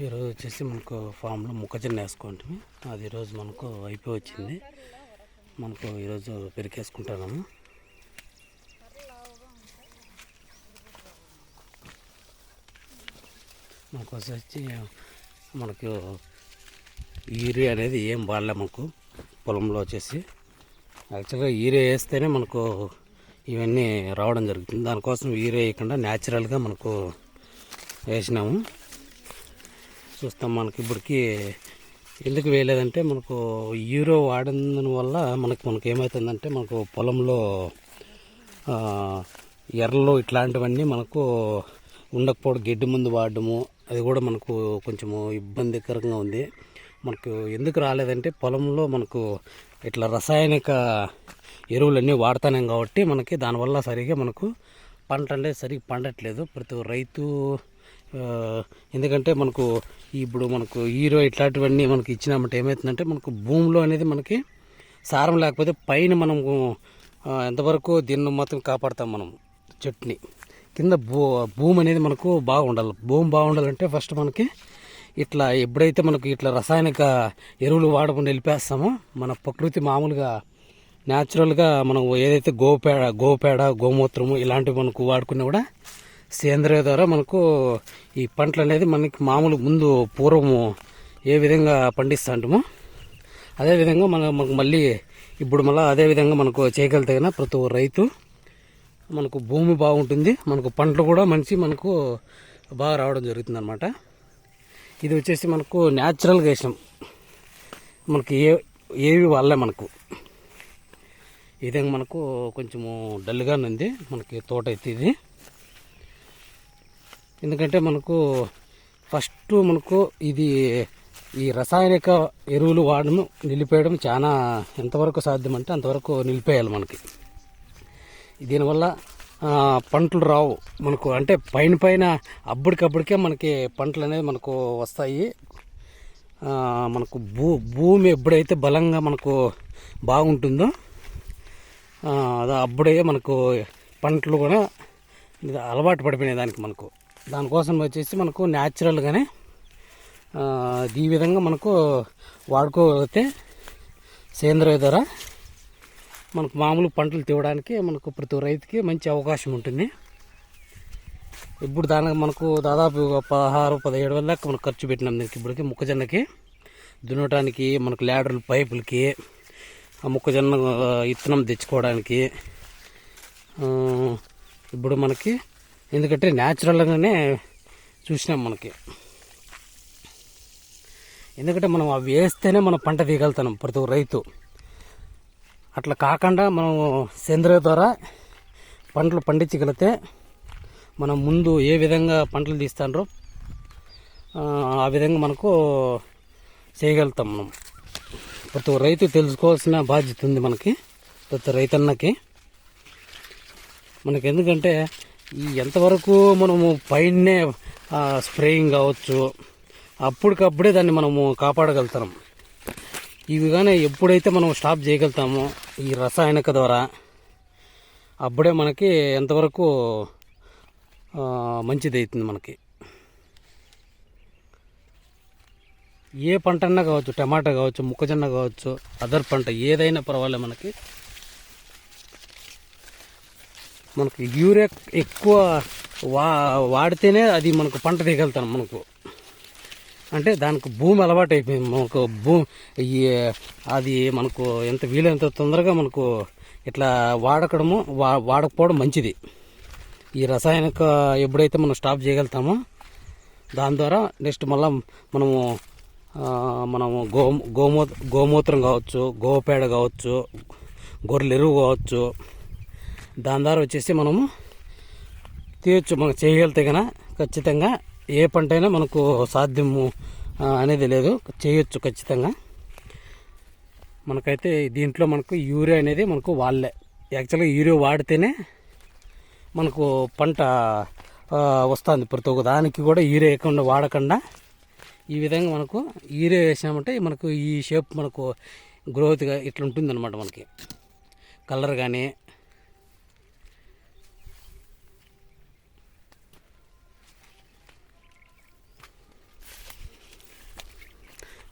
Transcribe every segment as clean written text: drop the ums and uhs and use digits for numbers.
ఈరోజు వచ్చేసి మనకు ఫామ్లో మొక్కజొన్న వేసుకుంటాము. అది ఈరోజు మనకు అయిపోయి వచ్చింది. మనకు ఈరోజు పెరికేసుకుంటున్నాము. మనకు వచ్చి మనకు యూరియా అనేది ఏం వాడలే మనకు పొలంలో వచ్చేసి. యాక్చువల్గా యూరియా వేస్తేనే మనకు ఇవన్నీ రావడం జరుగుతుంది. దానికోసం యూరియా వేయకుండా న్యాచురల్గా మనకు వేసినాము. చూస్తాం. మనకి ఇప్పటికి ఎందుకు వేయలేదంటే మనకు యూరియా వాడిన వల్ల మనకు ఏమవుతుందంటే మనకు పొలంలో ఎర్రలు ఇట్లాంటివన్నీ మనకు ఉండకపోవడం, గడ్డి ముందు వాడడము అది కూడా మనకు కొంచెము ఇబ్బందికరంగా ఉంది. మనకు ఎందుకు రాలేదంటే పొలంలో మనకు ఇట్లా రసాయనిక ఎరువులన్నీ వాడుతున్నాం కాబట్టి మనకి దానివల్ల సరిగా మనకు పంట అనేది సరిగ్గా పండట్లేదు ప్రతి రైతు. ఎందుకంటే మనకు ఇప్పుడు మనకు హీరో ఇట్లాంటివన్నీ మనకి ఇచ్చినామంటే ఏమవుతుందంటే మనకు భూమిలో అనేది మనకి సారం లేకపోతే పైన మనము ఎంతవరకు దీన్ని మాత్రం కాపాడుతాం మనం చెట్టుని. కింద భూమి అనేది మనకు బాగుండాలి. భూమి బాగుండాలంటే ఫస్ట్ మనకి ఇట్లా ఎప్పుడైతే మనకు ఇట్లా రసాయనిక ఎరువులు వాడకుండా నిలిపేస్తామో మన ప్రకృతి మామూలుగా న్యాచురల్గా మనం ఏదైతే గోపేడ గోమూత్రము ఇలాంటివి మనకు వాడుకున్నా కూడా సేంద్రియ ద్వారా మనకు ఈ పంటలు అనేది మనకి మామూలు ముందు పూర్వము ఏ విధంగా పండిస్తూ ఉంటామో అదేవిధంగా మనకు మళ్ళీ ఇప్పుడు మళ్ళీ అదేవిధంగా మనకు చేయగలిగితే కన్నా ప్రతి రైతు మనకు భూమి బాగుంటుంది, మనకు పంటలు కూడా మనకు బాగా రావడం జరుగుతుంది అన్నమాట. ఇది వచ్చేసి మనకు న్యాచురల్గా వేసినాం. మనకి ఏవి వాళ్ళే మనకు ఈ విధంగా మనకు కొంచెము డల్గా ఉంది మనకి తోట అయితే ఇది. ఎందుకంటే మనకు ఫస్ట్ మనకు ఇది ఈ రసాయనిక ఎరువులు వాడడం నిలిపేయడం చాలా ఎంతవరకు సాధ్యమంటే అంతవరకు నిలిపేయాలి మనకి. దీనివల్ల పంటలు రావు మనకు. అంటే పైన అప్పటికప్పటికే మనకి పంటలు అనేది మనకు వస్తాయి. మనకు భూమి ఎప్పుడైతే బలంగా మనకు బాగుంటుందో అప్పుడే మనకు పంటలు కూడా అలవాటు పడిపోయినాయి దానికి మనకు. దానికోసం వచ్చేసి మనకు న్యాచురల్గానే ఈ విధంగా మనకు వాడుకోగలిగితే సేంద్రియ ద్వారా మనకు మామూలు పంటలు తీయడానికి మనకు ప్రతి రైతుకి మంచి అవకాశం ఉంటుంది. ఇప్పుడు దానికి మనకు దాదాపు 16-17 వేల దాకా మనకు ఖర్చు పెట్టినాం దీనికి. ఇప్పటికి మొక్కజొన్నకి దున్నటానికి మనకు ల్యాడర్లు పైపులకి ఆ మొక్కజొన్న ఇత్తనం తెచ్చుకోవడానికి ఇప్పుడు మనకి ఎందుకంటే న్యాచురల్గానే చూసినాం మనకి. ఎందుకంటే మనం అవి వేస్తేనే మనం పంట తీయగలుగుతాం ప్రతి రైతు. అట్లా కాకుండా మనం సేంద్రియ ద్వారా పంటలు పండించగలిగితే మనం ముందు ఏ విధంగా పంటలు తీస్తారో ఆ విధంగా మనకు చేయగలుగుతాం. మనం ప్రతి రైతు తెలుసుకోవాల్సిన బాధ్యత ఉంది మనకి, ప్రతి రైతన్నకి. మనకి ఎందుకంటే ఎంతవరకు మనము పైనే స్ప్రేయింగ్ కావచ్చు అప్పటికప్పుడే దాన్ని మనము కాపాడగలుగుతాం. ఇవి కానీ ఎప్పుడైతే మనం స్టాప్ చేయగలుగుతామో ఈ రసాయనిక ద్వారా అప్పుడే మనకి ఎంతవరకు మంచిది అవుతుంది మనకి. ఏ పంట అన్నా కావచ్చు, టమాటా కావచ్చు, మొక్కజొన్న కావచ్చు, అదర్ పంట ఏదైనా పర్వాలేదు మనకు యూరియా ఎక్కువ వాడితేనే అది మనకు పంట తీయగలుగుతాం మనకు. అంటే దానికి భూమి అలవాటు అయిపోయింది మనకు. అది మనకు ఎంత వీలైనంత తొందరగా మనకు ఇట్లా వాడకపోవడం మంచిది. ఈ రసాయనిక ఎప్పుడైతే మనం స్టాప్ చేయగలుగుతామో దాని ద్వారా నెక్స్ట్ మళ్ళీ మనము గోమూత్రం కావచ్చు, గోపేడ కావచ్చు, గొర్రెల ఎరువు కావచ్చు, దాని ద్వారా వచ్చేసి మనము తీయచ్చు. మనకు చేయగలిగితే కన్నా ఖచ్చితంగా ఏ పంట అయినా మనకు సాధ్యము అనేది లేదు, చేయొచ్చు ఖచ్చితంగా. మనకైతే దీంట్లో మనకు యూరియా అనేది మనకు వాళ్ళే. యాక్చువల్గా యూరియా వాడితేనే మనకు పంట వస్తుంది. ప్రతి ఒక్క దానికి కూడా యూరియా వేయకుండా వాడకుండా ఈ విధంగా మనకు యూరియా వేసామంటే మనకు ఈ షేప్ మనకు గ్రోత్గా ఇట్లా ఉంటుంది అనమాట. మనకి కలర్ కానీ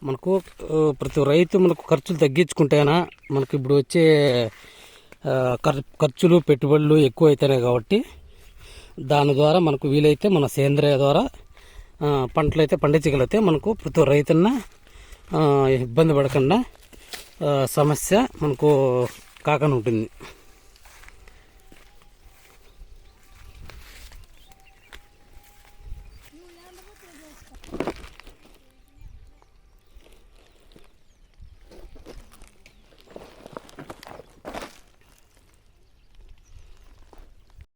మనకు ప్రతి రైతు మనకు ఖర్చులు తగ్గించుకుంటేనా మనకు ఇప్పుడు వచ్చే ఖర్చులు పెట్టుబడులు ఎక్కువ అవుతున్నాయి కాబట్టి దాని ద్వారా మనకు వీలైతే మన సేంద్రియ ద్వారా పంటలు అయితే పండించగలిగితే మనకు ప్రతి రైతున్న ఇబ్బంది పడకుండా సమస్య మనకు కాకుండా ఉంటుంది.